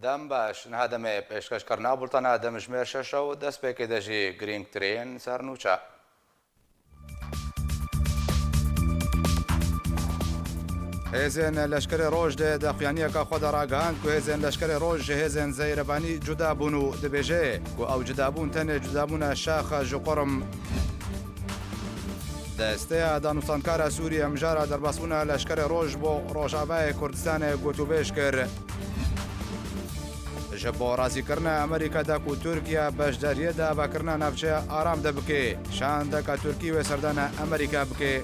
دەم باش نهادەمێ پێشکەشکردنا بوڵتانە دەمژمێر 6 و دەست پێکی دەژی گرنگترین سەرنووچە. هێزن لەشکری ڕۆژ دێ دەخوانیەکە خۆ دەڕاگەاند و هێزن لەشکری ڕۆژ هێزن زەیرەبانی جودا بوون و دەبێژێ و ئەو جودابوون تەنێ جودابوونە شاخە ژقڕم دەستەیە دانوستانکارە سووریە مژارە دەرباسبوونە لەشکری ڕۆژ بۆ ڕۆژاوای کوردستانê گوتوبێژ کرد ji bo razîkirina Amerîkada ku Tirkiye beşdariyê de avakirina navçeya aram de bike şandeka Tirkî wê serdana Amerîka bike.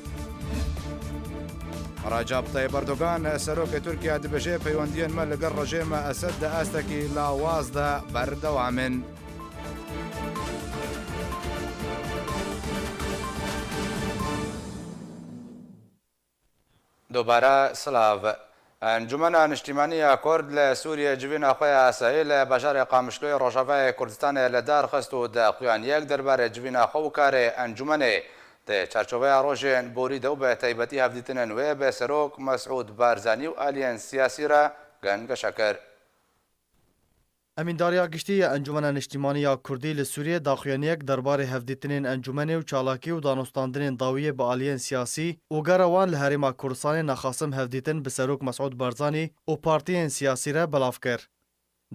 Recep Tayyip Erdogan serokê Tirkiye dibêje peywendiyên me li gel rejêma Esed de estekî lawaz de berdewam in. دوباره سلاو انجمن نیشتیمانی کورد ل سوریه جوین اخوی اسایی ل بشار قامشلوی روجاوای کردستان ل دار خست و د خویان یک درباره جوین اخو کار انجمن د چارچوبه روجن بوری دو به تایبتی هفدیتنن و به سروک مسعود بارزانی و آلین سیاسی را گنگ شکر امینداریا گشتی انجمن نیشتیمانی کردی ل سوریه داخویانیک درباره هفدیتنین انجمن و چالاکی و دانستاندنین داویه با آلین سیاسی و گروان لهرما کردستان نخاسم هفدیتن به سروک مسعود بارزانی و پارتیین سیاسی را بلاف کر.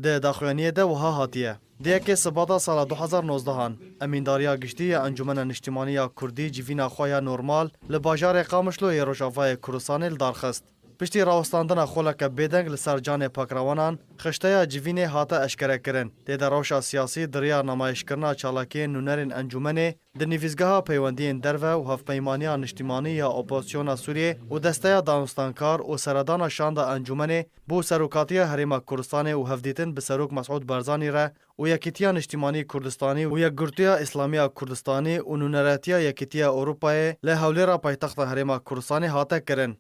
ده داخویانیه ده وها هاتیه. دیگه سبادا سال 2019 امینداریا گشتی انجمن نیشتیمانی کردی جوینا خویا نورمال لباجار قامشلو روجاوای کردستان دارخست. پشتی راوستاندن خولک بیدنگ لسر جان پاکروانان خشتیا جوین هاتا اشکره کرن. ده روشا سیاسی دریا نمایش کرنا چالاکی نونرین انجمنه ده نویزگاه پیوندین درو و هفپیمانی نشتیمانی یا اپوزیسیون سوریه و دسته دانستانکار و سردان شاند انجمنه بو سروکاتی حریم کردستان و هفدیتن به سروک مسعود بارزانی را و یکیتیا نشتیمانی کردستانی و یک گرتیا اسلامی کردستانی و نونراتیا یکیتیا اروپای له حولی را پایتخت حریم کردستانی هاتا کرن.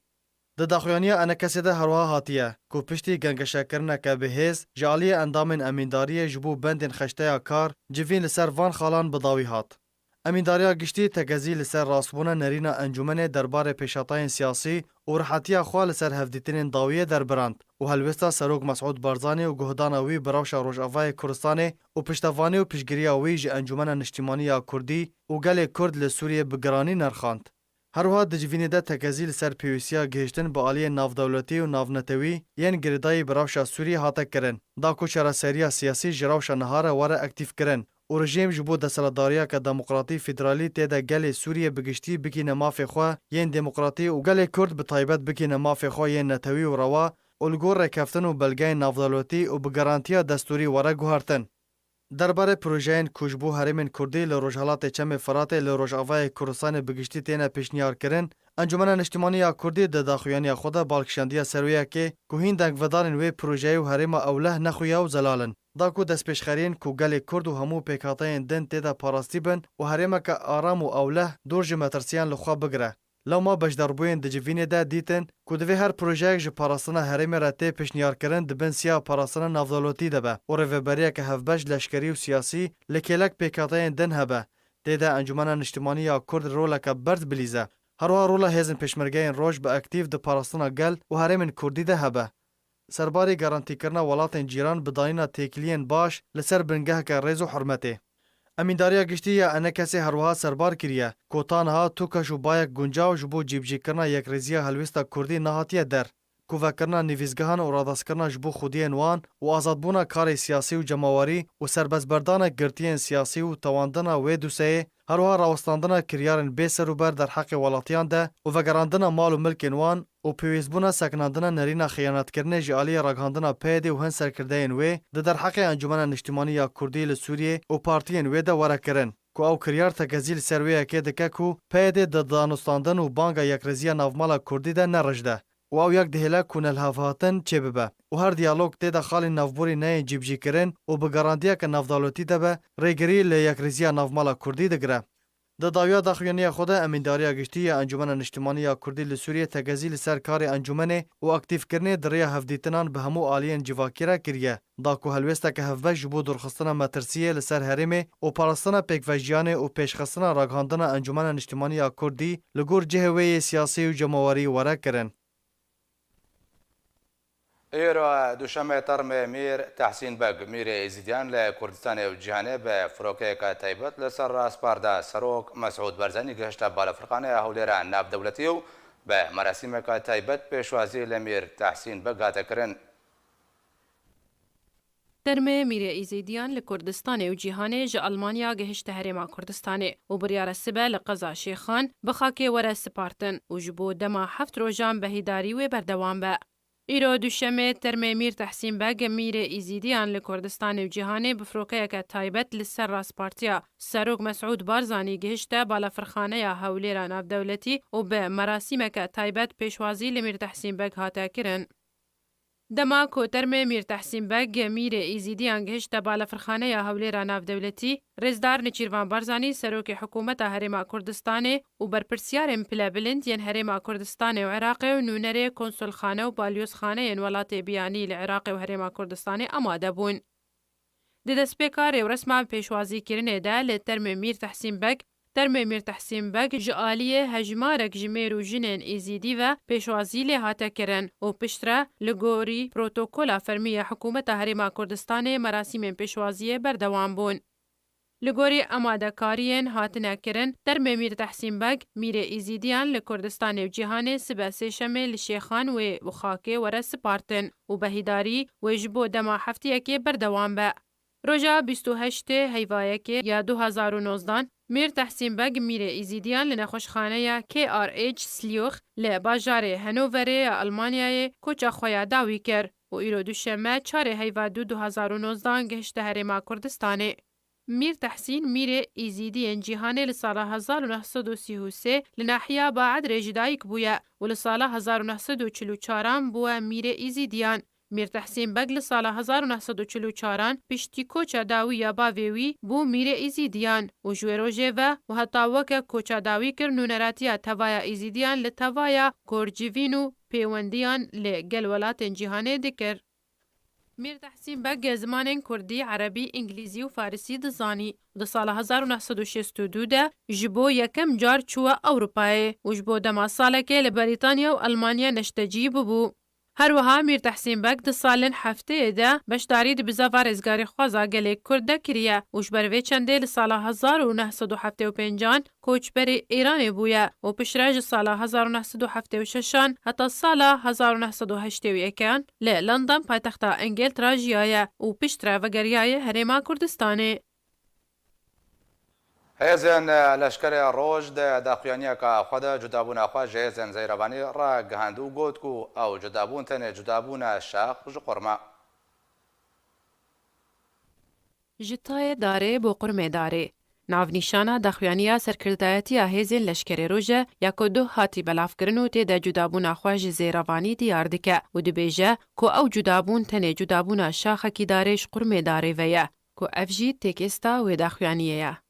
د داخویانیا انکسی ده هروا هاتیه کو پشتی گنگشکرنه که بهیز جالی اندامن امینداری جبو بندین خشتیا کار جوین لسر وان خالان بداوی هات. امینداریا گشتی تگزی لسر راسبونه نرینا انجمن دربار پیشاتاین سیاسی و رحاتیا خواه لسر هفدیتین داویه در برند و هلوستا سروک مسعود بارزانی و گهدانوی براوش روجاوای کردستان و پشتوانی و پیشگیریاوی ج انجمن نشتیمانی کردی و گل کرد لسوریه بگرانی نرخاند. هروها دجوینی ده تکزیل سر پیوسیا گهشتن با آلی نافدولتی و نافنتوی ین گردای براوشا سوری هاته کرن. دا کوچرا سریا سیاسی جراوشا نهاره واره اکتیف کرن. و رژیم جبو دسالداریا که دموکراتی فدرالی تیده گل سوریه بگشتی بکینه مافی خواه ین دموکراتی و گل کرد بطایبت بکینه مافی خواه ین نتوی و روا الگور رکفتن و بلگای نافدولتی و بگرانتیا دستوری واره گوهرتن. درباره پروژه‌ین کوچبو حریم کردی لروجهالات چم فرات لروجاوای کردستان بگشتی تینه پیشنیار کرن انجمن نیشتیمانی کردی د داخویانی خود بالکشاندیا سرویه که کوهین دنگ ودارن و پروژه و حریم اوله نخویا و زلالن دا کو دست پیشخرین کو گل کرد و همو پیکاتین دن تیدا پاراستی بن و حریم که آرام و اوله دور جمترسیان لخوا بگره لو ما بجداربوین د جوینه ده دیتن کو دوی هر پروژه ج پاراستنا حریم راته پیشنیار کرن د بنسیا پاراستنا نافدولتی ده او ریوبریه که هفبج لشکری و سیاسی لکلک پیکاتین دن هبه دیده انجمن نیشتیمانی کرد رولا که برد بلیزه هروا رولا هزن پیشمرگین روج به اکتیو د پاراستنا گل و حریم کردی ده هبه سرباری گارانتی کرنا ولاتین جیران بداینا تکلین باش لسر بنگه که ریز و حرمته امینداریا گشتی یا انکسی هروها سربار کریه کوتانها توکش و بایک گنجاو جبو جیبجی کرنا یک ریزیا هلوستا کردی نهاتیه در کوفا کرنا نویزگهان و راداس کرنا جبو خودی انوان و آزادبونا کار سیاسی و جماواری و سربزبردان گرتین سیاسی و تواندنا و دوسه هروها راوستاندنا کریارن بیسر و بر در حق ولاتیان ده و وگراندنا مال و ملک انوان و پیویزبونا سکناندنا نرینا خیانت کرنه جالی راگاندنا پیده و هن سرکرده و در حق انجمن نیشتیمانی کردی لسوریه و پارتین و ده وره کرن کو او کریار تگزیل سرویه که دکه کو پیده د دانستاندن و بانگا یک رزیا نافمالا کردی ده نرجده و او یک دهله کنل هفاتن چه ببه و هر دیالوگ تیده خالی نافبوری نه جیبجی کرن و بگراندیه که نافدولتی ده به ریگری لی یک رزیا نافمالا کردی دگره. د داویا داخویانی خود امینداریا گشتی انجمن نیشتیمانی کردی لسوریه تگزیل سر کار انجمن و اکتیف کرنه دریا هفدیتنان به همو آلین جواکی را کریه دا کو هلوستا که هفوش بو درخستنا مترسیه لسر حریم و پاراستنا پیکوژیانه و پیشخستنا راگهاندنا انجمن نیشتیمانی کردی لگور جهوی سیاسی و جماواری وره کرن. ایرو دوشنبه ترم میر تحسین بگ میر ایزیدیان لکردستان و جیهانه به فروکه که تایبەت لەسەر ڕاستپاردا سەرۆک مەسعود بەرزانی گەشتە بالەفرقانەیە هەولێرە ناودەوڵەتی و بە مەراسیمێکە تایبەت پێشوازی لە میر تحسین بگ هاتەکردن. ترمه میر ایزیدیان لکردستان و جیهانه ج آلمانیا گهشت هرما کردستانه و بریار سبه لقضا شیخان بخاکه وره سپارتن و جبو دما 7 روزان بهیداری و بردوام به. ایرو دوشمه ترمه میر تحسین بگ میر ایزیدیان لکردستان و جیهانه بفروکه که تایبت لسر راسپارتیا سروک مسعود بارزانی گهشته بالافرخانه یا هولیران اف دولتی و به مراسم که تایبت پیشوازی لمیر تحسین بگ هاته کرن. دما کو ترمه میر تحسین بگ میر ایزیدیان گهشته بالافرخانه یا هولیران اف دولتی رزدار نچیروان بارزانی سروک حکومت هرما کردستان و برپرسیار پلابلند ین هرما کردستان و عراق و نونره کنسول خانه و بالیوز خانه ین ولات بیانی لعراق و هرما کردستان آماده بون. ددسپیکار و رسما پیشوازی کرنه ده لترمه میر تحسین بگ ترمه میر تحسین بگ جعالیه هجمارک جمیر و جنین ایزیدی و پیشوازی لحاته کرن و پشتره لگوری پروتوکولا فرمی حکومت هرما کردستان مراسم پیشوازی بردوام بون. لگوری آماده کارین هاتنه کرن ترمه میر تحسین بگ میر ایزیدیان لکردستان و جیهان سبه سشمه لشیخان و خاکه وره سپارتن و بهیداری و جبو دما هفتیه که بردوام به. روژا 28 هیوایه که یا 2019 میر تحسین بگ میر ایزیدیان لنخوشخانه KRH سلیوخ لباجار هنووره آلمانیای کوچا خویا داوی کر و ایرو دوشمه 4 هیوادو 2019 گهشت هرما کردستانه. میر تحسین میر ایزیدیان جیهانه لسال 1933 لناحیه باعد رجدایک بویا و لسال 1944 بویا میر ایزیدیان. میر تحسین بگ لسال 1944 پشتی کوچا داوی یا باویوی بو میر ایزیدیان و جویروژه و حتی وکه کوچا داوی کر نونراتی توایا ایزیدیان لتوایا کورجیوین و پیوندیان لگل ولات جیهانه دکر. میر تحسین بگ زمان کردی، عربی، انگلیزی و فارسی دزانی و سال 1962 ده جبو یکم جار چوه اوروپای و جبو دما ساله که لبریتانیا و المانیا نشتجی ببو. هر وها میر تحسین بگ د سالن هفته ده بشداری د بزاوار ازگاری خوازا گله کرده کریه وش بروی چنده لسال 1975 کوچبر ایران بویه و پشرج سال 1976 حتی سال 1981 لندن پایتخت انگلترا جیایه و پشتره و گریای هرما کردستانه. هێزن لەشکرە ڕۆژ داخوێنیەکە خۆدا جودابوونە خوا هێزن زەیرەبانی ڕاگەهاندوو گوت و ئەو جودابوون تەنێ جودابوونە شاخ ژ قورما. جتای داره بو قرمه داره. ناونیشانا داخوانیا سرکردایتی هێزن لشکر روژه یکو دو هاتی بلافکرن و تیده جودابونا خواج زیروانی دیار دکه و دبیجه که او جودابون تنه جودابونا شاخه کی دارش قرمه داره ویه که افجی تکستا و داخوانیه.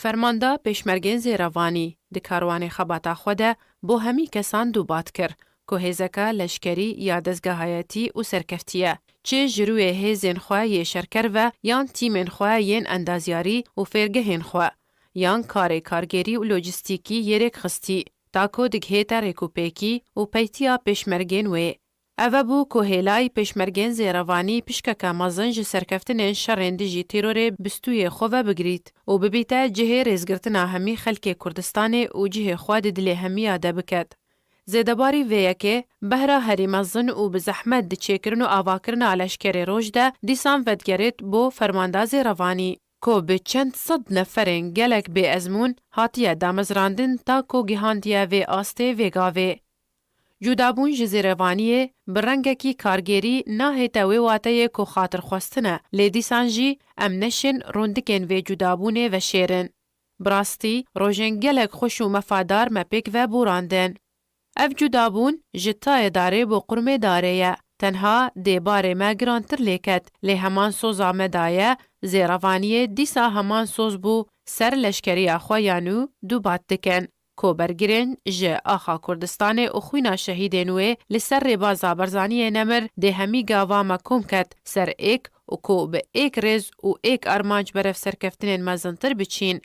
فرمانده پیشمرگین زیروانی د کاروان خباتا خوده بو همی کسان دوبات کر که هیزکا لشکری یا دزگاهایتی و سرکفتیه چه جروی هیزین خواه شرکر و یان تیمین خواه ین اندازیاری و فرگهین خواه یان کارگری و لوجستیکی یرک خستی تاکو دگهیتا ریکوپیکی و پیتیا پیشمرگین وی. اوه بو که هیلای پیشمرگین زیروانی پشککا مازنج سرکفتن شرندجی تیرور بستوی خواه بگرید و ببیتا جه ریزگرتنا همی خلک کردستان و جه خواه دل همی آده بکد. زیدباری ویه که بهرا هری مزن و بزحمت دچیکرن و آواکرن علشکر روش ده دیسان ودگرید بو فرمانده زیروانی که به چند صد نفرین گلک به ازمون هاتیه دامزراندن تا که گیهاندیه وی آسته ویگاوه. جودابون جزیروانیه برنگکی کارگری نه تاوی واته کو خاطر خواستنه لیدیسان جی ام نشن روندکن و جودابونه و شیرن. براستی روژن گلک خوش و مفادار مپیک و بوراندن. اف جودابون جتای داره بو قرمه داره تنها دیباره ما گرانتر لیکت لی همان سوز آمدایه زیروانیه دیسا همان سوز بو سر لشکری اخوایانو دو بات دکن. کو برگرین جه آخا کردستان و خوینا شهیدینوه لسر ربا زابرزانی نمر ده همی گاوا مکوم کت سر ایک و کو به ایک رز و ایک ارمانج برف سرکفتنین مزنتر بچین.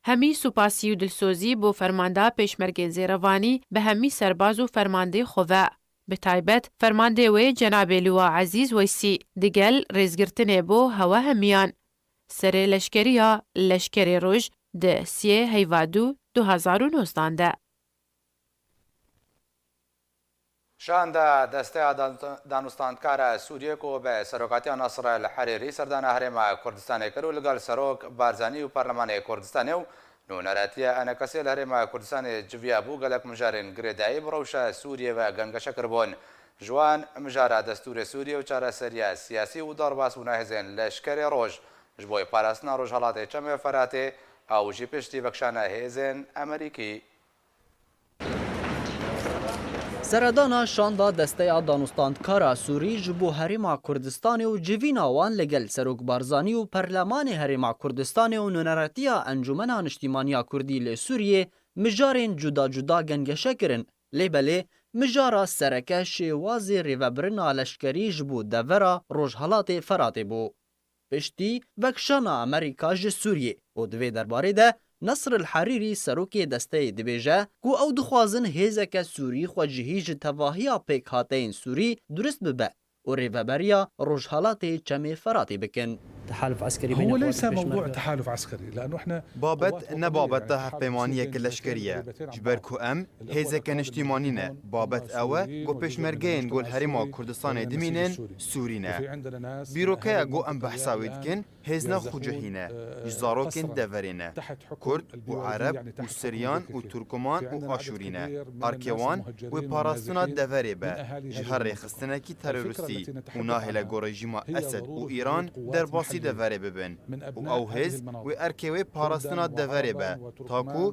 همی سپاسی و دلسوزی بو فرمانده پیشمرگین زیروانی به همی سرباز و فرمانده خواه. بتایبەت فەرماندەی وێ جەنابێ لوا عەزیز وەیسی دگەل ڕێزگرتنێ بۆ هەوا هەمیان. سەرێ لەشکریە لەشکرێ ڕۆژ دە سیێ هەیڤادوو 2019 شاندا دەستەیە دانوستاندکارە سووریەک و بە سەرۆکاتیە نەسرە لە حەریری سەردانە هەرێما کوردستانی کرد و لەگەڵ سەرۆک بارزانی و پەرلەمانی کوردستانی و نونەرەتیە ئەنەکەسێ لە هەرێما کوردستانی جڤیا بوو گەلک مژارین گرێدایی بڕەوشە سووریەوە گەنگەشە کردبوون. جوان مژارە دەستورە سووریە و چارەسەریە سیاسی و دەڕباسبوونە هێزن لەشکرێ ڕۆژ ji bo parastina Rojhilatê Çemê Feratê ew jî piştî vekşana hêzên Amerîkî. Seredana şanda desteya danûstandkara Sûrî ji bo Herêma Kurdistanê û civîna wan legel Serok Barzanî û Perlemanê Herêma Kurdistanê û Nûneretiya Encûmena Niştîmaniya Kurdî lê Sûriyê mijarên cuda cuda gengeşe kirin. Lêbelê mijara sereke şêwazê rêvebirina leşkerî ji bo devera Rojhilatê Feratê bû. Piştî vekşana Amerîka ji Sûriyê û divê derbarê de Nasr el-Harîrî serokê desteyê dibêje ku ew dixwazin hêzeke Sûrî xwe cihî ji tevahiya pêkhateyên Sûrî durist bibe û rêveberiya Rojhilatê Çemê Feratê bikin. هو ليس موضوع تحالف عسكري لانه احنا بابت نبابت هفپیمانیک لشکریه جبر کو ام هیزک نشتیمانینه بابت اوه گو پشمرگین گل هریما کردستان دمینن سورینه بیروکه گو ام بحثاوید کن هیزنا خوجهینه جزاروکن دورینه کرد و عرب و سریان و ترکمان و آشورینه ارکوان و پاراستونا دوری به جهر خستنکی تروریستی و ناهل گو رژیم اسد و ایران در باسی devere bibin û ew hêz wê erkewê parastina deverê be ta ku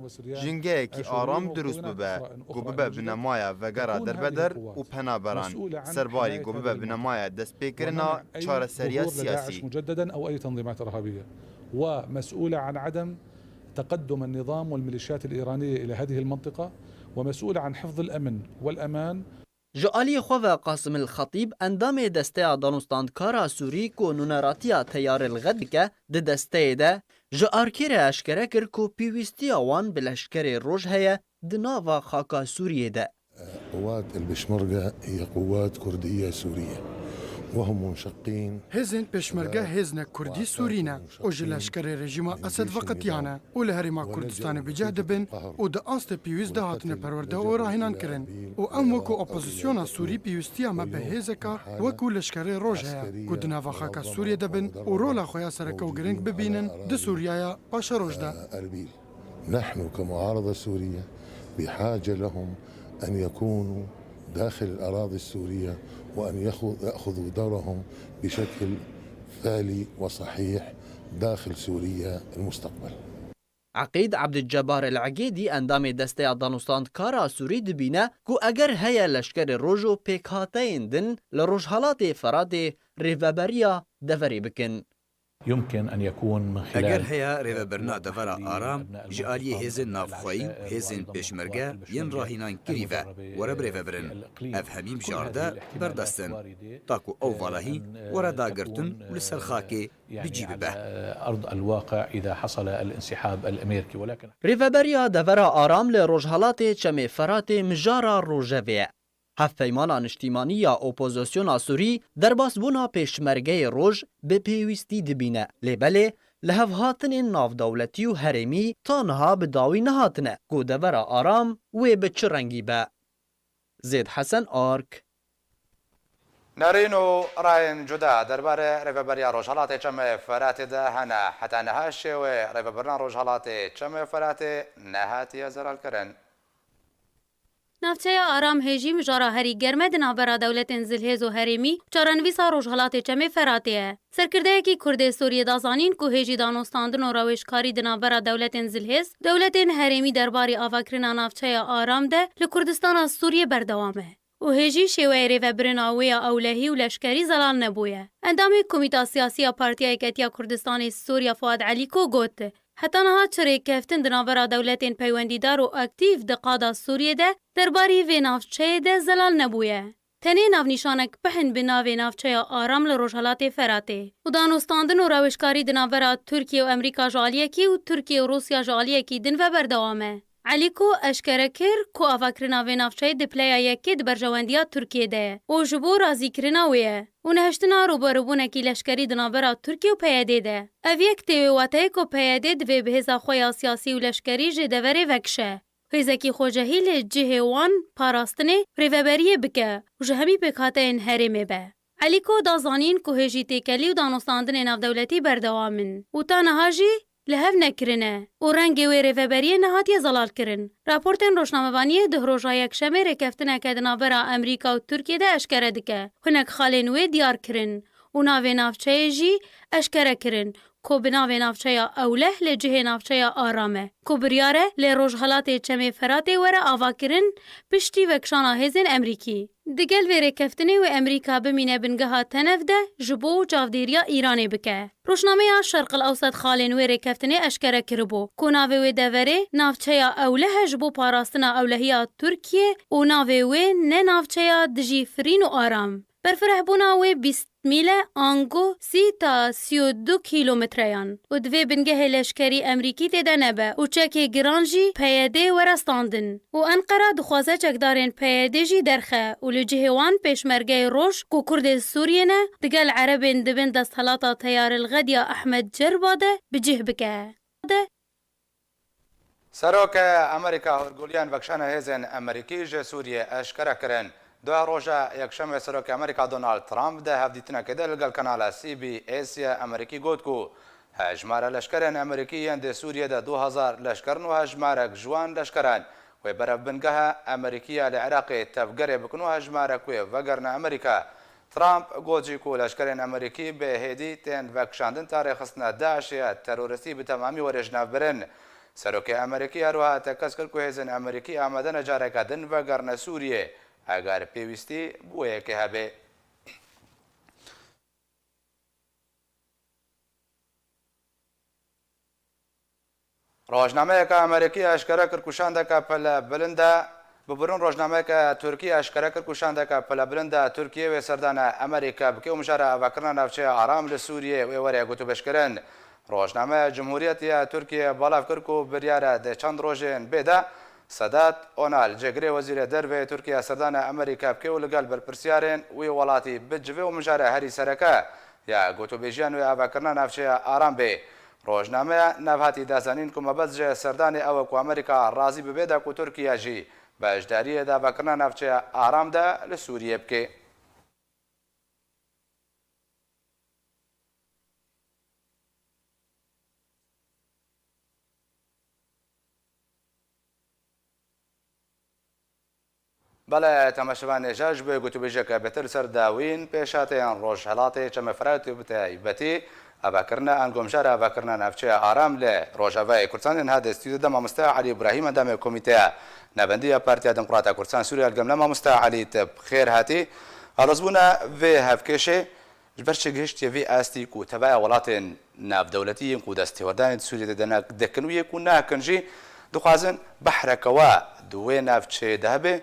jingeyekî aram durust bibe ku bibe bi nemaya vegera derbeder û penaberan serbarî ku bibe bi nemaya destpêkirina çareseriya siyasî. ومسؤولة عن عدم تقدم النظام والميليشيات الإيرانية إلى هذه المنطقة ومسؤولة عن حفظ الأمن والأمان. Ji aliyê xwe ve Qasim el Xetîb endamê desteya danûstandkara Sûrî ku nûneratiya teyarê li Ghed dike di desteyê de ji arkêre eşkere kir ku pîwîstiya wan bi leşkerê roj heye di nava xaka Sûriyê de. قوات البشمركة هي قوات كردية سورية وهم منشقين. هێزên pêşmerge hêznek Kurdî Sûrî ne û ji leşkerê rejîma Esed veqetiyane û li Herêma Kurdistanê biceh dibin û di astê pîwîst de hatine perwerde û rahînan kirin û em wekû opozisyona Sûrî pîwîstiya me bi hêzeka wekû leşkerê roj heye ku di nava xaka Sûriyê de bin û rola xwe ya sereke û giring bibînin di Sûriyaya paşa roj de. نحن كمعارضة سورية بحاجة لهم أن يكونوا داخل الأراضي السورية وأن يأخذوا دورهم بشكل فعلي وصحيح داخل سوريا المستقبل. عقید عبدالجبار العقیدی اندامê desteya danûstandkara Sûrî dibîne ku eger heye leşkerê roj û pêkhateyên din li Rojhilatê Feratê rêveberiya deverê bikin. يمكن أن يكون من خلال اگر هيا ريفبرنا دفرا آرام جالي هيزن نافخوي هيزن بيشمرگه ين راهينان كريفا ورب ريفبرن افهميم جارده بردستن تاكو او فالهي وردا قرتن ولسر خاكي بجيب به أرض الواقع إذا حصل الانسحاب الأمريكي ولكن ريفبريا دفرا آرام لروجهالاتê Çemê Feratê mijara rojevê. Hevpeymana niştîmaniya opozisyona Sûrî derbasbûna pêşmergeyê roj bi pêwîstî dibîne. Lêbelê li hevhatinên navdewletî û herêmî ta niha bi dawî nehatine ku devera aram wê bi çi rengî be. Zêd Hesen Ark. نارین و رایên cuda derbarê rêveberiya Rojhilatê Çemê Feratê de hene heta niha şêwê rêvebirina Rojhilatê Çemê Feratê nehatiye zeralkirin. Navçeya Aram hêjî mijara herî germe di navbera dewletên Zilhêz û herêmî çarenivîsa Rojhilatê Çemê Feratê ye. Serkirdeyekî Kurdê Sûriyê da zanîn ku hêjî danûstandin û rawêjkarî di navbera dewletên Zilhêz, dewletên herêmî derbarê avakirina navçeya Aram de li Kurdistana Sûriyê berdewam e. û hêjî şêweyê rêvebirina wê ya ewlehî û leşkerî zelal nebûye. Endamê Komîta Siyasî ya Partiya Yeketiya Kurdistanê Sûriya Fuad Elîko got. Heta niha çirêkeftin di navbera dewletên peywendîdar û aktîv di qada Sûriyê de derbarî vê navçeyê de zelal nebûye. Tenê navnîşanek pihin bi navê navçeya Aram li Rojhilatê Feratê. û danûstandin û rawêjkarî di navbera Tirkiye û Emerîka ji aliyekî û Tirkiye û Rûsya ji aliyekî din ve berdewam e. علیکو اشکره کر کو آواکرنا و نافچه دپلیا یکی دبرجواندیا ترکیه ده و جبو رازی کرنا ویه و نهشتنا روبروبونه کی لشکری دنابرا ترکیه و پیاده ده او یک تیوواته کو پیاده دوی بهزا خویا سیاسی و لشکری جدوره وکشه هیزکی خوجهی لجه وان پاراستنه ریوبریه بکه و جهمی بکاته این هرمه به علیکو دازانین که هجی تکلی و دانستاندن ناف دولتی بردوامن و تا نهاجی لهف نکرنه و رنگ و ریوبریه نهاتی زلال کرن. راپورتن روشنامه‌بانی ده روژا یکشنبه رکفتنه که دنابرا امریکا و ترکیه ده اشکره دکه. هنک خالنوی دیار کرن و ناوی نافچه جی اشکره کرن کو بناوی نافچه اوله لجه نافچه آرامه. کو بریاره لروجهالات چمه فراته وره آوا کرن پشتی وکشانا هزین امریکی. دگل وی رکفتنه و امریکا بمینه بنگها تنف ده جبو و جاودیریا ایرانه بکه. روشنامه شرق الاوسط خالن وی رکفتنه اشکره کربو. کو ناوی وی دوره نافچه اوله جبو پاراستنا اولهیا ترکیه و ناوی وی نه نافچه دجی فرین و آرام. برفره بونا وی 20 میله آنگو 30 تا 32 کیلومتریان و دوی بنگه لشکری امریکی تیده نبه و چک گرانجی پیاده ورستاندن و انقره دخوازه چکدارین پیاده جی درخه و لجهوان پیشمرگه روش کو کرد سوریه نه دگل عربین دبن دست حلاتا تیار الغدیا احمد جرباده بجه بکه. سروک امریکا هرگولیان وکشان هزین امریکی جه سوریه اشکره کرن دو روزه یکشنبه سروک امریکا دونالد ترامپ ده هفدیتنا کده لگل کانال CBS امریکی گوت کو هجمار لشکران امریکیان ده سوریه ده 2000 لشکرن و هجمارک جوان لشکران و برف بنگه امریکیه لعراق تفگره بکنو هجمارک و وگرن امریکا ترامپ گوجی کو لشکران امریکی به هدی تن وکشاندن تاریخ سنه داعش تروریستی به تمامی ورجناف برن سروک امریکی هروها تکس کرد که هزین امریکی آمدن جارک دن وگرن سوریه اگر پیوستی بویه که هبه. روزنامه که امریکی اشکره کرد کشانده که پل بلنده ببرون روزنامه که ترکیه اشکره کرد کشانده که پل بلنده ترکیه و سردان امریکا بکی و مشاره وکرنا نفچه آرام لسوریه و وره گوتو بشکرن. روزنامه جمهوریت ترکیه بالاف کرد که بریاره ده چند روزین بیده سادات اونال جگری وزیر درو ترکیه سردان امریکا بکی و لگل برپرسیارن وی ولاتی بجوه و مجاره هری سرکه یا گوتو بیجیان و اوکرنا نفچه آرام بی. روزنامه نوهاتی دازانین که مبز جه سردان او که امریکا رازی ببیده که ترکیه جی به اجداری دا اوکرنا نفچه آرام ده لسوریه بکی. بله تماشاوان جاج به گوتو بیجه که بهتر سر داوین پیشاتیان روش حالاتی چه مفراتی و بتایبتی اباکرنا انگمشار اباکرنا نفچه آرام له روجاوای کردستان هذا استودیو دم مستع علی ابراهیم دم کمیته نبندی پارتی دموکرات کردستان سوریا الجمله مستع علی بخیر هاتی الزبونه و هفکشه جبرش گشت وی استی کو تبع ولات ناف دولتی کو دستوردان سوریا دنا دکنوی کو نه کنجی دخوازن بحر کوا دوی نفچه دهبه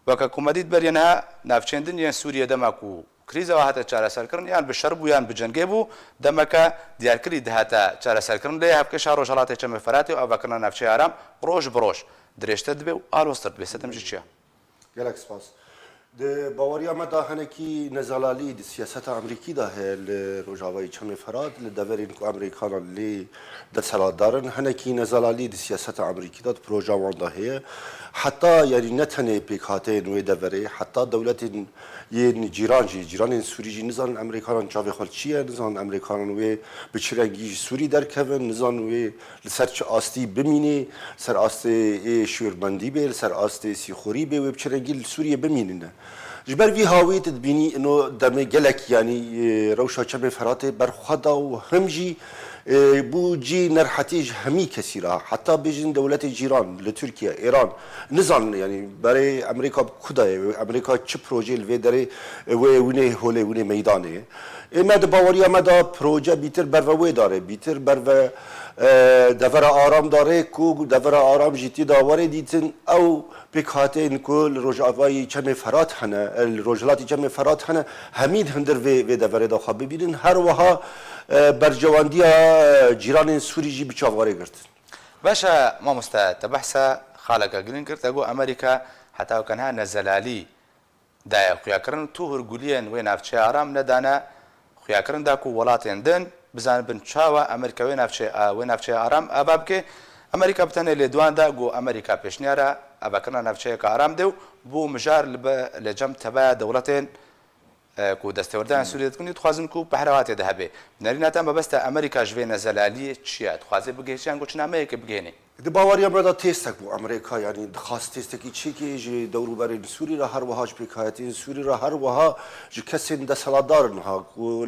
وکه کومدید برینها نافچندن یان سوریه دماکو کریزا هاته چاره سرکرن یان به شرب یان به جنگه بو دمکه دیار کلی دهاته چاره سرکرن له هفکه شارو جلات چمه فراتی او وکنا نافچه آرام روش بروش درشته دبه آلوستر به ستم چیا گالاکس پاس د باوریا مدا هنکی نزالالی د سیاست امریکی ده روجاوی چمه فرات لدورین کو امریکان لی د سلادارن هنکی نزالالی د سیاست امریکی ده پروژه وان ده حتی یعنی نتنه پیکاته نوی دوره حتی دولت یه جیران سوری نزان امریکان چاوی خالچیه نزان امریکان وی بچرنگی سوری در کون نزان وی سر آستی بمینه سر آستی شوربندی به سر آستی سیخوری به و بچرنگی سوریه بمینه جبر وی هاویت بینی انو دم گلک یعنی روشا چمه فرات برخدا و همجی بو جي نرحتيج همي كثيرة حتى بيجن دولات جيران لتركيا إيران نزان يعني بري أمريكا كدا أمريكا چه بروجي الفيدري وينه هولي وينه ميدانه إما دباوريا مدا بروجا بيتر بروي داره بيتر برو دفر آرام داره کو دفر آرام جيتي داوره ديتن أو بكاتين كل رجعوي چم فرات هنه الرجلات چم فرات هنه همين هندر في دفر داخل ببینن هر وها برجواندیا جیران سوری جی بچاواره گرد. باشه ما مستعد بحث خالقە گرنگ کرد ئەگۆ ئەمریکا هەتاوکەنها نەزەلالی دایە خویاکردن تو هەرگولیان وێ ناوچەی ئارام نەدانە خویاکردندا و وڵاتێن دن بزان بن چاوە ئەمریکا وێ ناوچەی ئارام ئابا بکێ ئەمریکا بتەنێ لێ دواندا گۆ ئەمریکا پێشنیارە ئاباکردنا ناوچەیەکە ئارام دێ و بۆ مژار لە جەم تەبایە دەوڵەتێن و دەستێوەردان سووریە دکردنی دخوازن و پەهراواتێدا هەبێ نەریناتان بەبەستە ئەمریکا ژێ نەزەلالی چیە دخوازێ بگەیشیان گوچنامەیەکە بگەێنێ باوەریە بردا تێستێک بۆ ئەمریکا ینی دخواست تێستێکی چێکی ژێ دەوروبەرین سووری را هەروەها ji پێکایەتین سووری را هەروەها ji kesên دەسەڵاتدارن ها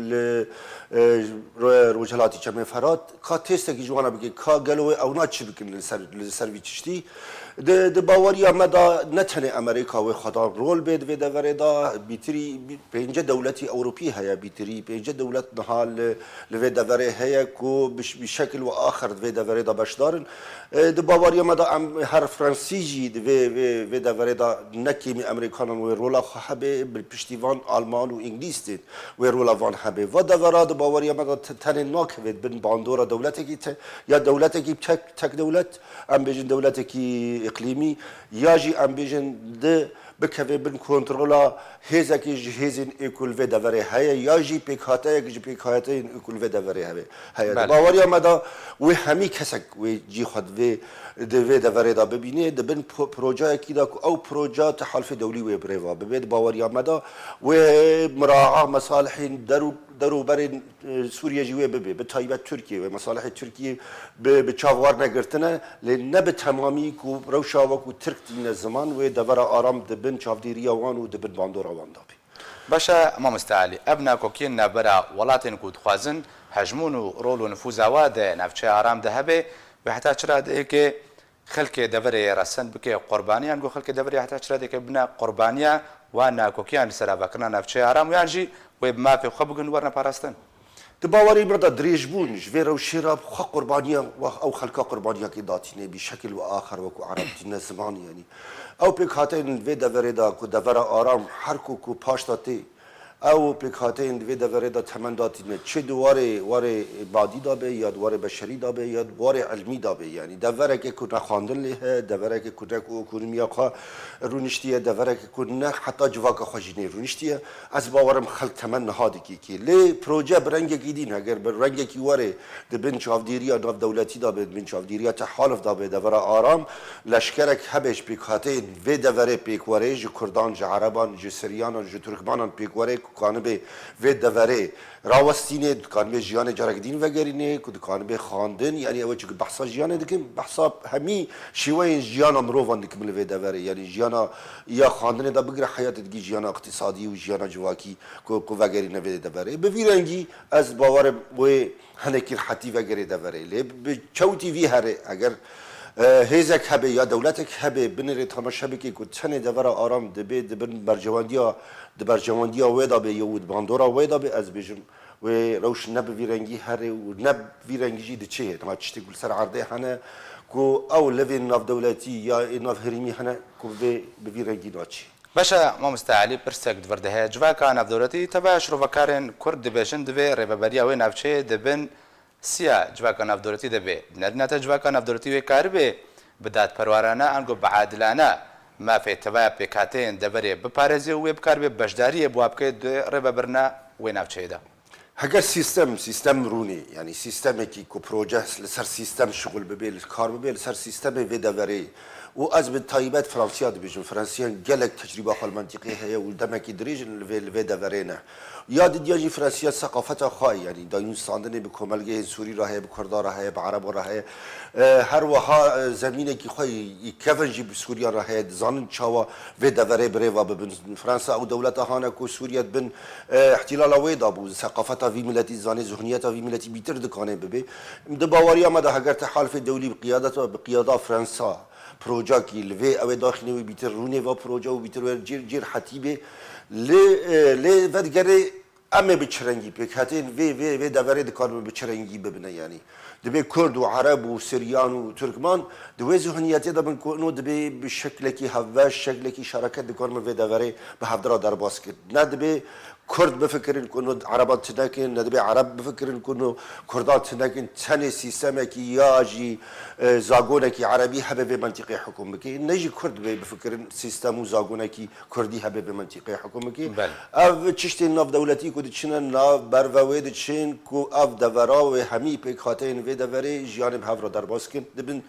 li Rojhilatê Çemêferat ka têstekî ji wan bike ka gelo wê ew naçi bikin li ser vî tiştî di baweriya me da ne tenê Amerîka wê xwedan rol bê di vê deverê da bîtirî pênce dewletî Ewropî heye bîtirî pênce dewlet niha li vê deverê heye ku bi şekil û axir di vê deverê da beşdarin di baweriya me da em her Fransî jî di vê deverê da nekêmî Emerîkanan wê rola xwe hebe bi piştîvan Alman û İngilîz tên wê rola van hebe va devera di baweriya me da tenê nakeve bin bandora dewletekî ya dewletekî tek dewlet em bêjin dewletekî iqlîmî ya jî em bêjin di bikeve bin kontrola hêzekî ji hêzên êkul vê deverê heye ya jî pêkhateyek ji pêkhayeteyên êkul vê deverê heye di baweriya me da wê hemî kesek wê cî xwe di vê deverê da bibînê dibin projeyekî da ku ew proje tehalfê dewlî wê birêva bibe di baweriya me da wê miraa mesalihên derûberên Sûriye jî wê bibe bi taybet Tirkiye wê mesalihê Tirkiye bi çavwar negirtine lê ne bi temamî ku rewşa wekû Tirk dîne ziman wê devera aram dibin çavdêriya wan û dibin bandora wan da bê باشە مامۆستا عەلی ئەم ناکۆکیên ناوبەرە وڵاتên ku dixwazin hejmûn û rol û nüfuza de navçeya aram de hebe ve heta çira dêkê xelkê deverê resen bike qurbaniyan got xelkê deverê heta çira dêkê bine qurbaniya wan nakokiyan li ser avakirina navçeya aram yan jî wê bi mafê xwe bigin werne parastin di bawerî me da dirêj bûn ji vê rewşê re xwe qurbaniya ew xelka qurbaniyekê datîne bî şekil û axir wekû Arab tîne ziman yanî ew pêkhateyên vê deverê da ku devera aram her ku paş da tê ew pêkhateyên vê deverê da temen datîne çi di warê badî da be ya warê beşerî da be ya warê elmî da be yanî deverekê ku nexwandin lê heye deverekê ku ne ku ekonomiya xwe rûniştiye deverekê ku ne heta civaka xwe jî nê rûniştiye ez bawerim xelk temen niha dikî lê proje bi rengekî dîn heger bi rengekî warê dibin çavdêriya nav dewletî da be dibin çavdêriya tehalif da be devera aram leşkerek hebe ji pêkhateyên vê deverê pêkwarê ji Kurdan ji Ereban ji Siryanan ji Türkmanan pêkwarê kanibê vê deverê rawestînê dikanibê jiyanê carek dîn vegerînê ku dikanibê xandin yanî ew çi behsa jiyanê dikin behsa hemî şîweyên jiyana mirovan dikim li vê deverê yanî jiyana ya xandinê da bigire heyetê digî jiyana iqtisadî û jiyana civakî ku vegerîne vê deverê bi vî rengî ez bawerim wê hinekî hetî vegerê deverê lê bi çewtî vî herê eger hêzek hebe ya dewletek hebe binêrê temaşebekê ku tenê devera aram dibe dibin bercewandiya wê da bê ya û bandora wê da bê ez bêjim wê rewş ne bi vî rengî herê û ne vî rengî jî diçê hema tiştek li ser erdê hene ku ew levên navdewletî ya navherîmî hene ku vê bi vî rengî naçî باشە مامۆستا عەلی پرسێک دووەردەهەیە جوواکە ناودەوڵەتی تەبایە شرۆڤەکارên کورد دەبێژن divê rêveberiya wê navçeyê dibin siya civaka navdewletî debe nerdinata civaka navdewletî wê karibê bi dadperwarane an got biadilane mafê tevaya pêkhateyên deverê biparêzî û wê bikaribê beşdariyê buwa bike di rêvebirina wê navçeyê de heger sîstem rûnê yanî sîstemekî ku proje li ser sîstem şixul bibe li kar bibe li ser sîstemê vê deverê û ez bi taybet Fransiya dibêjim Fransiyan gelek tecrîba xwe mentîqî heye û demekî dirêjin li vê deverê ne ya didiya jî Fransiya seqafeta xwe yanî dayûnstandinê bi komelgehên Sûrî re heye bi Kurda re heye bi Ereba re heye her wiha zemînekî xwe kevin jî bi Sûriya re heye dizanin çawa vê deverê birêva bibin Fransa û dewleta hane ku Sûriye bin ihtilala wê dabû seqafeta vî miletî zanê zihniyeta vî miletî bîtir dikanê bibe di baweriya me da heger tehalfê dewlî bi qiyada Fransa projekî li vê ew ê daxîne wê bîtir rûnê va proje û bîtir wê cîr hetî bê lê vedigerê اما بچرنگی پکاتین وی دوره دکارم بچرنگی ببینه یعنی دبی کرد و عرب و سریان و ترکمان دوی ذهنیتی دا من کنو دبی به شکلی که هواش شکلی که شراکت دکارم وی دوره به هفدرا در باز کرد نه دبی کرد بفکرین کنو عربات تنکن نه دبی عرب بفکرین کنو کردات تنکن تنی سیستم کی یا جی زاگونه کی عربی هبه به منطقه حکومت کی نجی کرد بفکرین سیستم و زاگونه کی کردی هبه به منطقه حکومت کی او چشتی ناف دولتی کود چنن ناف بروید چین کو اف دورا و همی پیک خاطین وی دوره جیان به هفرا در باز کن دبن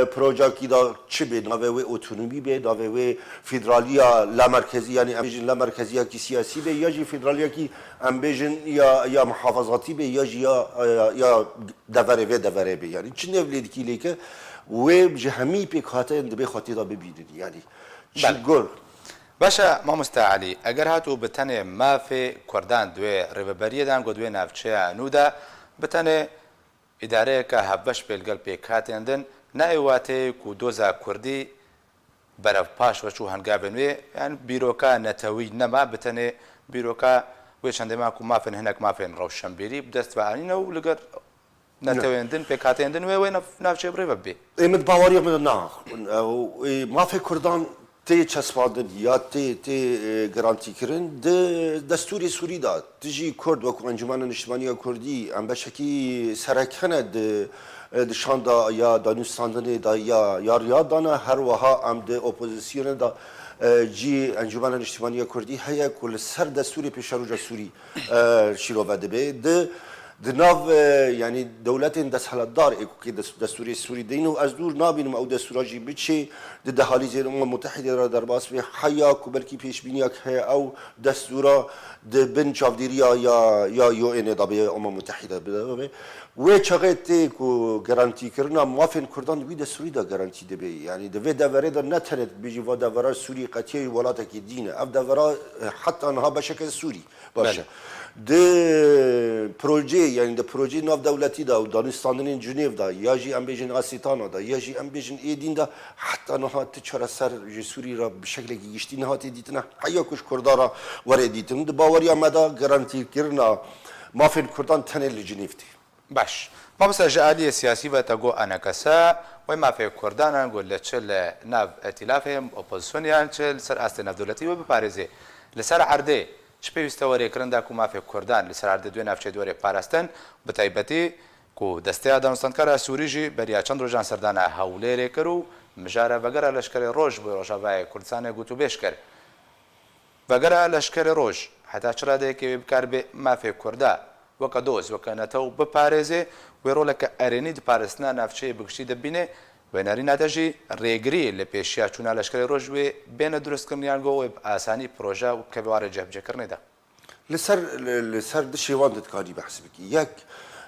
پروژه کی دا چه به ناوه و اتونومی به ناوه و فدرالیا لامرکزی یعنی امبیجن لامرکزی کی سیاسی به یا جی فدرالیا کی امبیجن یا محافظاتی به یا دوره به یعنی چه نولید کی لیکه و جهمی پیک خاطین دبی خاطی دا ببینید یعنی چگور باشا مامۆستا علی ئەگەر هاتوو بتەنێ مافێ کوردان دوێ ڕێبەبەریەدان گۆ دوێ ناوچەیە نوودا بتەنێ ئیدارەیەکە هەبەش پێلگەل پێکهاتێندن نایواتەیەک و دۆزا کوردی بەرەو پاش وەچوو هەنگا بنوێ یان بیرۆکە نەتەوەی نەما بتەنێ بیرۆکە وێ چەندێماک و مافێن هەنێک مافێن ڕەوشەمبێری بدەست بەعینە و لەگەر نەتەوێندن پێکهاتێندن وێ ناوچێ بڕێ بەبێ ئێمە باوەڕیەکمان نا مافێ کوردان تی چسباندن یا تی گرانتی کردن دستوری سوری داد تجی کرد و انجمن نشتمانی کردی ام بشکی سرکنه دشاندا یا دانستاندن دا یا ریادانه هر وها ام د اپوزیسیون دا جی انجمن نشتمانی کردی هیا کل سر دستوری پیشروج سوری شیرو بده به دناف یعنی دولت دستهلدار که دستوری سوری دینو از دور نابینم او دستوراجی بچه ده حالی زیر امم متحده را در باس و حیا کو بلکی پیش بینی که او دستورا ده بن چاودیریا یا یو ان دابه امم متحده بده و چقدر کو گارانتی کردن موافق کردن وی دستوری دا گارانتی ده به یعنی ده دوره دا نترد بیجی و دوره سوری قطعی ولات کی دینه او دوره حتی آنها بشکل سوری باشه ده پروژه یعنی ده پروژه ناف دولتی دا و دانستاندن جنیو دا یا جی امبیجن آسیتانا دا یا جی امبیجن ایدین دا حتی نها تچرا سر جسوری را به شکل که گشتی نها دیتنه حیا کش کردارا وره دیتن ده باوری آمده گارانتی کرنا مافین کردان تنه لجنیفتی باش ما بس جالية سياسية تقو أنا كسا وما في كردان نقول لتشل ناف ائتلافهم أوبوزيسيون تشل سر أصل ناف دولتي وبباريزي لسر عرضه شبه يستوى كرندا كو ما في كردان لسر عرضه دوين أفشي دوري باراستن بتايبتي كو دستيا دانستانكارا سوريجي بريا چند روجان سردانا هاوليري كرو مجارة وغيرها لشكر روج بو روجاوای كردستان گوتو بيشكر وغيرها لشكر روج حتى چرا كي بكار به ما في كردا وكدوز وكانتو بباريزي ويرولك اريني د پارسنا نافچه بگشتي دبينه ونارينا دجي ريگري لپيشيا چونا لشكر روج و بين درست كرنيان گو اساني پروژه و كبوار جهبجه كرني ده لسر دشيوان دتكاري بحسبك يك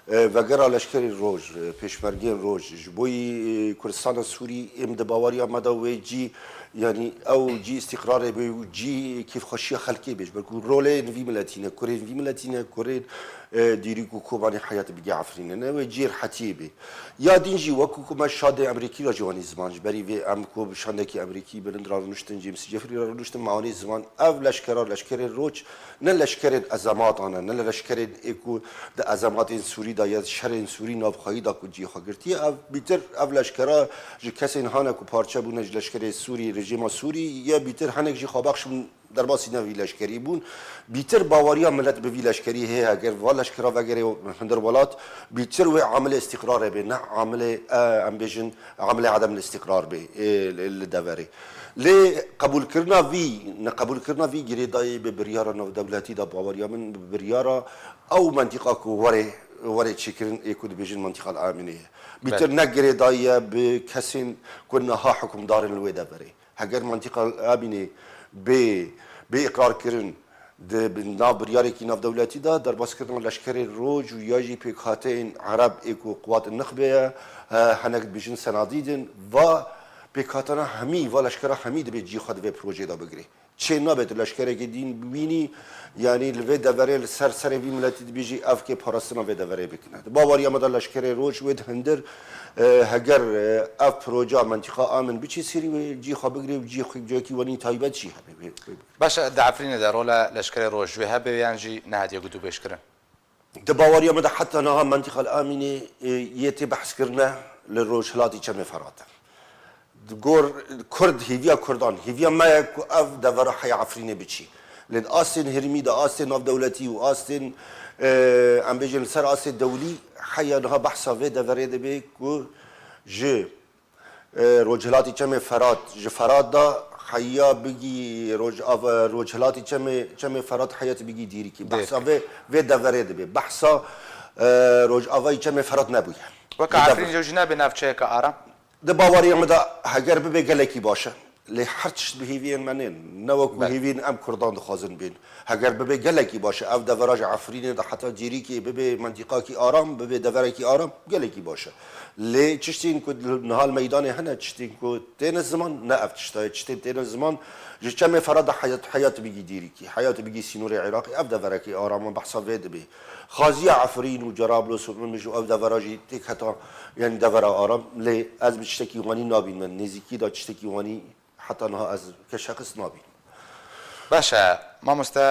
وگرا لشکر روج پیشمرگین روج جبوی کردستان سوری ام دباوری آمده و جی یعنی او جی استقرار به جی کیف خوشی خلقی بیش بلکو رول نوی ملتینه کورین وی ملتینه کورین دیری کو کوبانی حیات بگی عفرینه نه و جیر حتیبه یا دین جی وکو کما شاد امریکی را جوانی زمان بری و ام کو شاندکی امریکی بلند را نشتن جیمس جفری را نشتن معانی زمان او لشکر روج نه لشکر ازمات آنه نه لشکر اکو د ازمات سوری دا یا شر سوری نابخواهی دا کو جی خاگرتی او بیتر او لشکرها جی کسی هانه کو پارچه بونه لشکر سوری رژیم سوری یا بیتر هنگ جی خوابخشون در باسی نوی لشکری بون بیتر باوریا ملت به وی لشکری هی اگر والشکرا وگره هندر ولات بیتر و عمل استقرار به نه عمل امبیشن عمل عدم الاستقرار به لدوره لی قبول کرنا وی نه قبول کرنا وی گری دای به بریارا نو دولتی دا باوریا من بریارا او منطقه کو وره چیکرین اکود بیشن منطقه الامنه بیتر نگری دای به کسین کنها حکم دار الوی دوره اگر منطقه الامنه به اقرار کردن ناو بریاری که ناو دولتی دا در باز کردن لشکر روج و یاجی پیکاته این عرب ایکو قوات النخبه هنگ بیشن سنادیدن و پیکاتنا همی و لشکر همی به جی خود و پروژه دا بگیره چه نابێت لەشکرێکی دین ببینی یعنی لەوێ دەڤەرێ سەر سەرێوی ملەتی دبیژی ئەفکێ پاراستنا وێ دەڤەرێ بکنێت باوەری ئەمەدا لەشکرێ ڕۆژ وێت هەندر هەگەر ئەف پرۆژا منتیقا ئامن بچی سری وێ جیخوا بگرێ و جێکی وەنی تایبەت چی هەبێ باشە داعفرینە دەڕۆلە لەشکرێ ڕۆژوێ هەبێ یانجی نهاتیە گوتو پێشکردن دباوەری ئەمەدا حتا نەها منتیقا ئامینێ یەتێ بەحسکردنە لە ڕۆژهڵاتی چەمێ فەراتە گۆر کورد هیویا کوردان هیویا مایە کو ئەف دەڤەرە حەی عەفرینێ بچی لێن ئاستێن هەرمی دا ئاستێن ناودەوڵەتی و ئاستێن ئەم بێژن سەر ئاستێ دەولی حەیە نەها بەحسا وێ دەڤەرێ دەبێ کو ji ڕۆژهڵاتی چەمێ فەرات ji فەراتدا حەیا بگی ڕۆژهڵاتی چەمێ فەرات حەیەت بگی دیریکی بەحسا وێ دەڤەرێ دەبێ بەحسا ڕۆژئاوای چەمێ فەرات نەبووە وەکە عەفرین جۆژی نابێ ناوچەیەکە ئارام د باوەری ئەمەدا هەگەر ببێ گەلێکی باشە لێ هەر تشت بهێویێن منێن نەوەکو هێوین ئەم کوردان دخوازن بین هەگەر ببێ گەلێکی باشە ئەو دەڤەراژ عەفرینێ دا حتا جێریکی ببێ منتیقاکی ئارام ببێ دەڤەرێکی ئارام گەلێکی باشە لێ چشتین کو نهال مەیدانێ هەنە چشتین کو تێنە زمان نە ئەف تشتایە چتێن تێنە زمان ji çemê ferada heyat bigî dîrîkî heyat bigî sînorê Iraqê ev deverekê arama behsa vê dibe xaziya Efrîn û Cerablos û min ji ev devera jî têk heta yani devera aram lê ez bi tiştekî wanî nabînim nêzîkî da tiştekî wanî heta niha ez keşexis nabînim باشە مامۆستا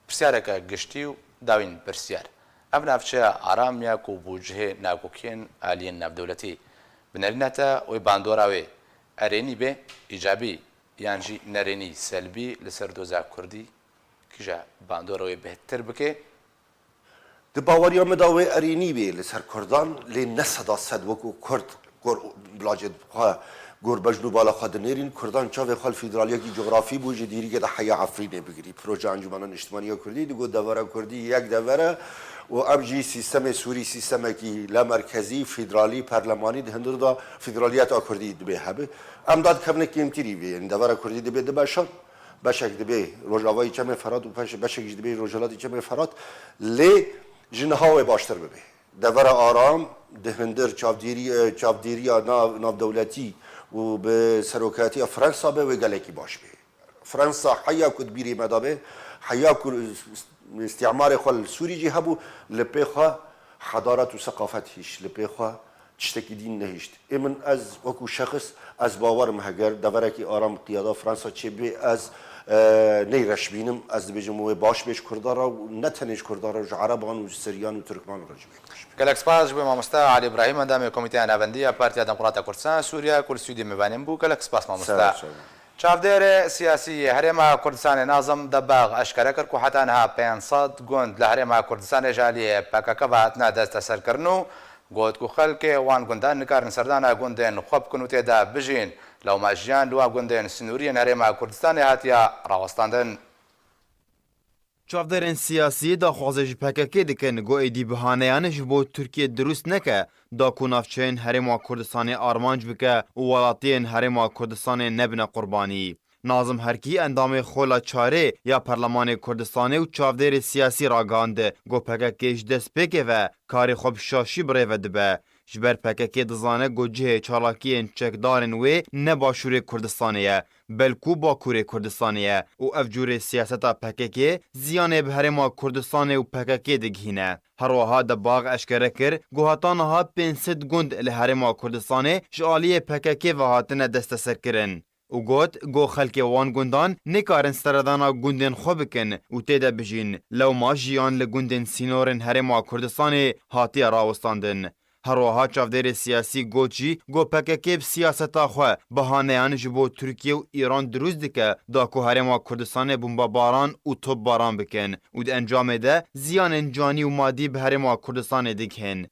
پرسیارێکە گشتی و داوین پرسیار ئەم ناوچەیە ئارامیا و بوجهێ ناکۆکێن ئالیەن ناودەوڵەتی بنەرینەتە ئەوی باندۆراوێ ئەرێنی بێ ئیجابی یانجی نەرێنی سەلبی لەسەر دۆزا کوردی کیژە باندۆرەوەی بهتر بکێ di baweriya me da wê erênî bê li ser Kurdan lê ne seda sed wekû Kurd gor bilacê xwe gor bejn û bala xwe dinêrîn Kurdan çavê xwe fîdraliyekî coğrafî bû ji dîrîkê de heya Efrînê bigirî proje Encumena Niştimaniya Kurdî digot devera Kurdî yek devere û ev jî sîstemê Sûrî sîstemekî le merkezî fîdralî perlemanî di hindir da fîdraliyeta Kurdî dibe hebe em dad kevnekî emtîrî bê yani devera Kurdî dibe dibeşan beşek dibe Rojavayî çemê Ferat û beşek jî dibe Rojhilatî çemê Ferat lê ji niha wê baştir bibe devera aram di hindir çavdêriya navdewletî û bi seroketiya Fransa be wê gelekî baş bê Fransa heya ku bîrê me da bê heya ku îstîmarê xwe li Sûrî jî hebû li pê xwe hedaret û seqafet hîş li pê xwe tiştekî dîn nehîşt ê min ez wekû şexis ez bawerim heger deverekî aram qiyada Fransa çêbê ez neyreş bînim ez dibêjim wê baş bêj Kurdara û ne tenê ji Kurdara ji Ereban û Siryan û Tirkman re ji gelek spas ji bo mamosta Alî İbrahîm endamê Komîteya Navendiya Partiya Demokrata Kurdistan Sûriya ku li Swîdê mivanên bû gelek spas mamosta çavdêrê siyasî herêma Kurdistanê Nazim Debbag eşkere kir ku heta niha 500 gund li herêma Kurdistanê ji aliyê PKK ve hatina desteserkirin û got ku xelkê wan gundan nikarin serdana gundên xwe bikin û têda bijîn lewmajiyan li wa gundên Sinûriyên herêma Kurdistanê hatiye rawestandin Çavderên siyasî daxwaze ji PKK dikin got êdî bihaneyan ji bo Tirkiye dirûst neke da ku navçeyên herêma Kurdistanê armanc bike û welatiyên herêma Kurdistanê nebine qurbanî. Nazim Herkî endamê xola çarê ya Perlemanê Kurdistanê û çavderê siyasî ragihand got PKK ji destpêkê ve karê xwe bi şaşî birêve dibe. Ji ber PKK dizane got cihê çalakiyên çekdarên wê ne Başûrê Kurdistanê ye belkû Bakurê Kurdistanê ye û ev curê siyaseta PKK ziyanê bi herêma Kurdistanê û PKK digihîne. Her wiha Debbag eşkere kir got heta niha 500 gund li herêma Kurdistanê ji aliyê PKK ve hatine desteserkirin. û got xelkê wan gundan nikarin seredana gundên xwe bikin û têde bijîn lewma jiyan li gundên sînorên herêma Kurdistanê hatiye rawestandin. Her wiha çavderê siyasî got jî got PKK bi siyaseta xwe bihaneyan ji bo Tirkiye û Îran dirûst dike da ku herêma Kurdistanê bombebaran û topbaran bikin û di encamê de ziyanên canî û madî bi herêma Kurdistanê digihin.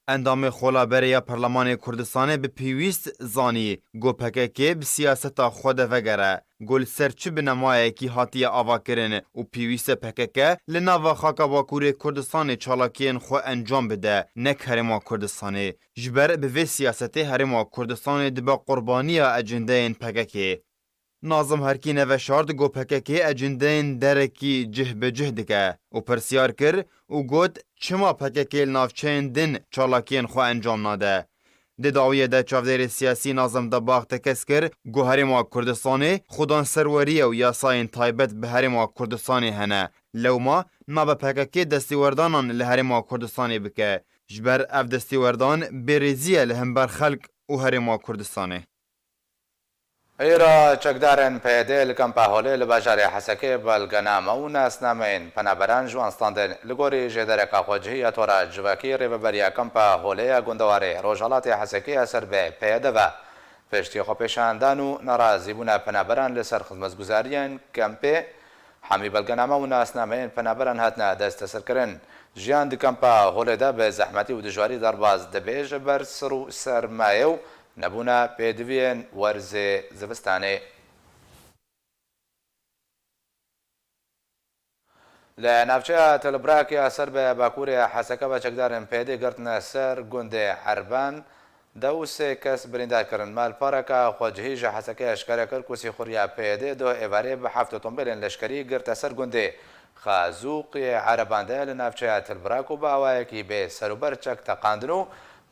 Endamê xolaberê ya Perlemanê Kurdistanê bi pêwîst zanî got PKK bi siyaseta xwe de vegere got li ser çi bi nemayekî hatiye avakirin û pêwîst e PKK li nava xaka Bakurê Kurdistanê çalakiyên xwe encam bide nek herêma Kurdistanê ji ber bi vê siyasetê herêma Kurdistanê dibe qurbaniya ecendeyên PKK. Nazim Herkî neveşard got PKK ecendeyên derekî cih bi cih dike û pirsiyar kir û got çima PKK li navçeyên din çalakiyên xwe encam nade. Di dawiyê de çavdêrê siyasî Nazim Debbax tekez kir ku Herêma Kurdistanê xudan serweriye û yasayên taybet bi Herêma Kurdistanê hene. Lewma nabe PKK destîwerdanan li Herêma Kurdistanê bike. Ji ber ev destîwerdan bêrêziye li hember xelk û Herêma Kurdistanê. ایرا چکدارن پیده لکمپا هولی لباجاری حسکی بلگنامه و ناسنامین پنابران جوانستاندن لگوری جدرکا خوجهی اتورا جواکی ریببریا کمپا هولی گندواری روژالات حسکی اثر به پیده و پشتی خوپشاندان و نرازی بونا پنابران لسر خدمتگزاریان کمپی حمی بلگنامه و ناسنامین پنابران هاتنا دست سر کرن جیان دی کمپا هولی دا به زحمتی و دجواری درباز دبیج بر سرو سرمایه و نبونا پێدوێن وەرزێ زستانێ. لە ناوچەیە تەلبراکی سەر بە باکوورێ حەسەکە بە چەکدارن پێدەی گرتنە سەر گوندێ عەربان دە سێ کەس بریندارکردن مالپارەکە خۆجهێژە حەسەکەی ئەشکارە کرد کوسی خوڕیا پێدێ دۆ ئێوارێ بە 7 ئۆتۆمبیلێن لەشکەری گرتە سەر گوندێ خازووقی عەرەباندە لە ناوچەیە تەلبراک و باوایەکی بێ سەروبەر چەک تەقاندن و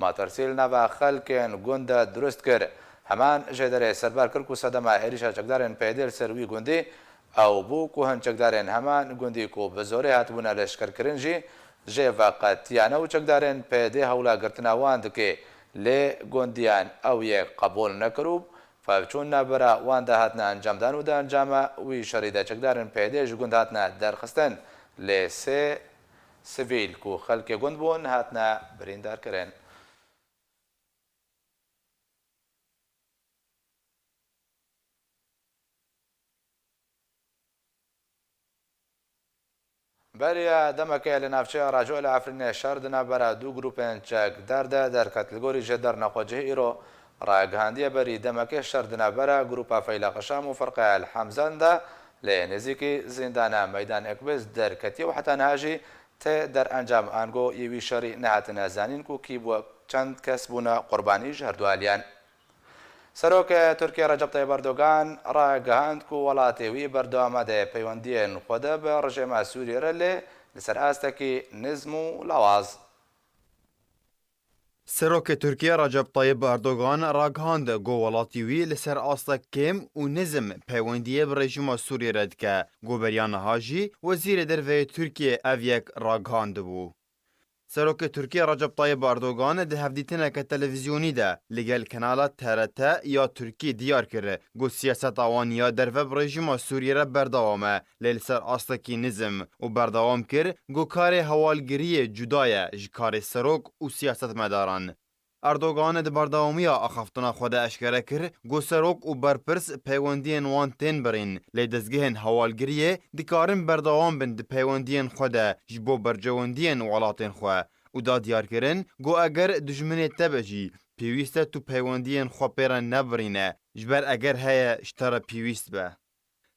ماتەرسیل ناوە خەلکێن گوندە دروست کرد هەمان ژێدەرێ سەربار کرد و سەدەما عێریشە چەکدارێن پێدێر سەروی گوندی ئەو بوو و هەن چەکدارێن هەمان گوندی و بە زۆرێ هاتبوونە لەشکەرکردنجی ژێڤقەتیانە و چەکدارێن پێدێ هەوڵاگرتناوان دکێ لێ گوندیان ئەو یەک قبول نەکرد و فچوون نابەرە وان داهاتنە ئەنجامدان و دەنجامە وی شەڕیدا چەکدارن پێدێژ گوند هاتنە دەرخستن لێ سێ سڤیل و خەلکێ گوند بوون هاتنە بریندارکردن. بەریە دەمەکەی لە ناوچەیە ڕاجۆ لە ئافرینێ شەر دنابەرە دوو گروپێن چەکداردە دەرکەتلگۆری ژێدەر نەخۆجهی ئیرۆ ڕاگەهاندیە بەری دەمەکەی شەر دنابەرە گروپا فەیلا قەشام و فەرقای الحەمزەندا لێ نزیکی زیندانە مەیدان ئەکبز دەرکەتی و حتا نهاژی تێ دەرئەنجام ئانگۆ ئیوی شەڕی نەهاتنە زانین و کی بووە چەند کەس بوونە قوربانیش هەردووەلیان. سەرۆکە تورکیا ڕەجەب تایب ئەردۆغان ڕاگەهاند و وڵاتێوی بەردەوامەدە پەیوەندیên خۆدە بە ڕژێما سووریێرە لێ لەسەر ئاستێکی نزم و لاواز. Serokê Tirkiye Recep Tayyip Erdogan ragihandî got welatî wî li ser asta kêm û nizm peywendiyê bi rejima Sûriyê re dike. Goberiya niha jî Wezîrê Derveyê Tirkiye ev yek ragihandibû. Serokê Tirkiye Recep Tayyip Erdogan di hevdîtineke televizyonî de li gel kanala TRT ya Tirkî diyar kir got siyaseta wan ya derve bi rejima Sûriyê re berdewam e lê li ser astekî nizm û berdewam kir got karê hewalgiriyê cuda ye ji karê serok û siyasetmedaran. Erdogan di berdewamiya axaftina xwe de eşkere kir got serok û berpirs peywendiyên wan tên birîn lê dezgehên hewalgiriyê dikarin berdewam bin di peywendiyên xwe de ji bo bercewendiyên welatên xwe û da diyarkirin got eger dijminê te be jî pêwîst e tu peywendiyên xwe pê re nebirîne ji ber eger heye ji te re pêwîst be.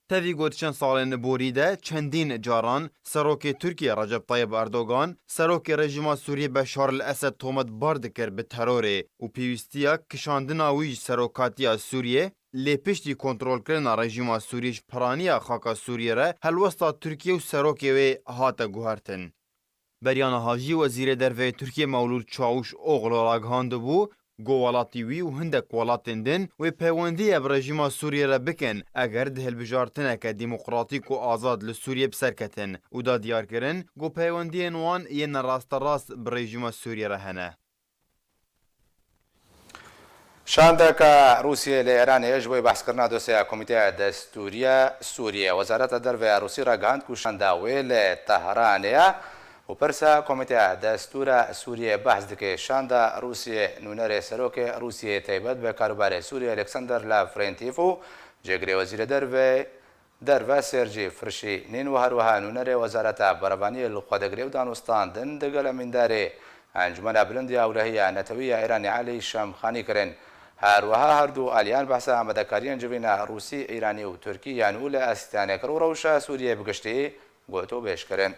Tevî got çend salên borî de çendîn caran Serokê Tirkiye Recep Tayyip Erdogan Serokê rejima Sûriyê Beşar el Esed tometbar dikir bi terorê û pêwîstiya kişandina wî ji serokatiya Sûriyê lê piştî kontrolkirina rejima Sûriyê ji piraniya xaka Sûriyê re helwesta Tirkiye û serokê wê hate guhertin. Beryana hajî Wezîrê Derveyê Tirkiye Mewlûd Çavuşoğlu ragihandibû got welatî wî û hindek welatên din wê peywendiye bi rejima Sûriyê re bikin eger di hilbijartineke dîmokratîk û azad li Sûriyê bi serketin û da diyarkirin got peywendiyên wan yên rasterast bi rejima Sûriyê re hene. شاندەکە رووسیە لە ئێرانەیە ji بۆی بەحسکردنا دۆسەیە کۆمیتەیە دەستوریە سووریە وەزارەتە دەرڤەیە رووسی ڕاگەهاند و شانداوێ لە تەهرانەیە و پرسە کۆمیتەیە دەستورە سووریە بەحس دکێ شاندا رووسیە نونەرێ سەرۆکێ رووسیە تایبەت بە کاروبارێ سووریە ئەلێکسەندەر لافرێنتیف و جێگرێ وەزیرە دەرڤە سێرجی فرشینین و هەروەها نونەرێ وەزارەتە بەرەبانیە لەخوادەگرێ و دانوستاندن دەگەل ئەمیندارێ ئەنجومەنە بلندی هەولەهیە نەتەویە ئێرانی عەلی شەمخانی کردن. هەروەها هەردوو ئالیان بەحسە ئامادەکاریان جوێنە رووسی ئێرانی و تورکی یان و لە ئەستانێکڕ و ڕەوشە سووریە بگشتی گۆتۆ بێشکردن.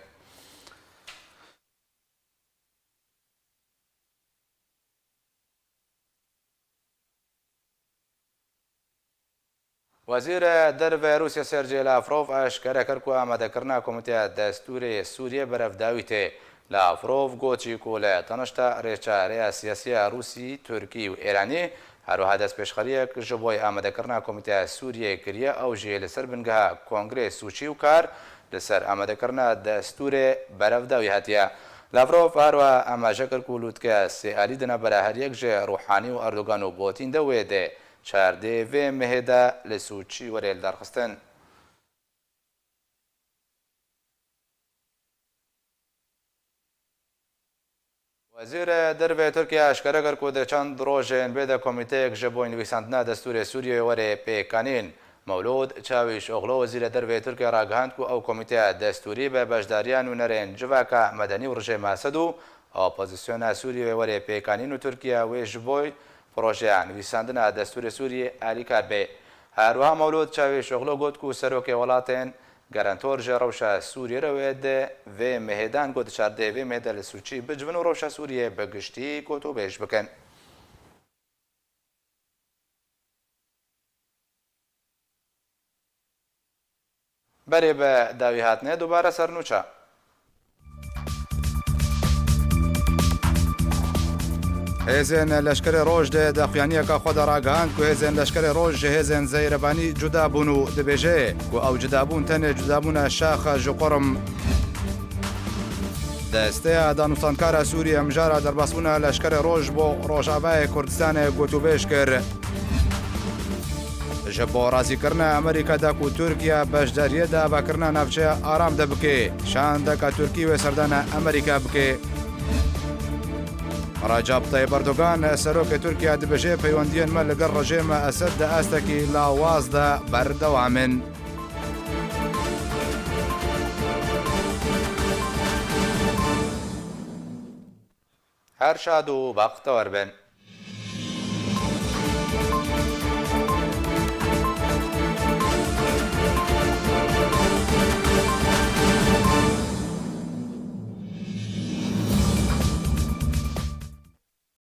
وەزیرە دەرڤە رووسیا سێرجێ لافرۆڤ ئاشکارە کرد و ئامادەکردنا کۆمیتەیە دەستوری سووریە بەرەفداوی تێ لاڤرۆڤ گۆچی کو لە تەنەشتا ڕێچارەیە سیاسیە رووسی تورکی و ئێرانی هەروەها دەست پێشخەریەک ji بۆی ئامادەکردنا کۆمیتەیە سووریە کردیە ئەو ژێ لەسەر بنگەها کۆنگرێ سوچی و کار لەسەر ئامادەکردنا دەستورێ بەرەوداوی هاتیە. لاڤرۆڤ هەروە ئاماژە کرد و لووتکە سێئالی دنا بەرە هەریەک ژێ ڕوحانی و ئەردۆگان و بۆتین دەوێ دێ چاردێ vê mehêda li Sûçî werê li darxistin. Wezîrê Dervê Tirkiye eşkere kir ku di çend rojên bêde komîteyek ji bo nivîsandina destûrê Sûriyê werê pêkanîn. Mewlûd Çavuşoğlu Wezîrê Dervê Tirkiye ragihand ku ew komîteya destûrî be beşdariyan û nerên civaka medenî û rejêma Esed û opozisyona Sûriyê werê pêkanîn û Tirkiye wê ji bo projeya nivîsandina destûrê Sûriyê alîkar bê. Herwiha Mewlûd Çavuşoğlu got ku serokê welatên گەرانتۆر ji rewşa Sûriyê re wê de vê mehêdan got çardê vê mehêda li Sûçî bicivin û rewşa Sûriyê bi giştî got û bêj bikin. Berê bi dawî hatine dubare sernûça. Hêzên leşkerê roj de daxuyaniyeka xwe de ragihand ku hêzên leşkerê roj ji hêzên zeyrebanî cuda bûn û dibêje ku ew cudabûn tenê cudabûna şaxa ji qurim. Desteya danûstankara Sûriye mijara derbasbûna leşkerê roj bo Rojavayê Kurdistanê gotûbêj kir. Ji bo razîkirina Amerîka de ku Tirkiye beşdariyê de avakirina navçeya aram de bike, şandeka Tirkî wê serdana Amerîka bike. Recep Tayyip Erdogan serokê Tirkiye dibêje peywendiyên me li gel rejêma Esed di astekî lawaz de berdewam in. Her şad û bextewar bin.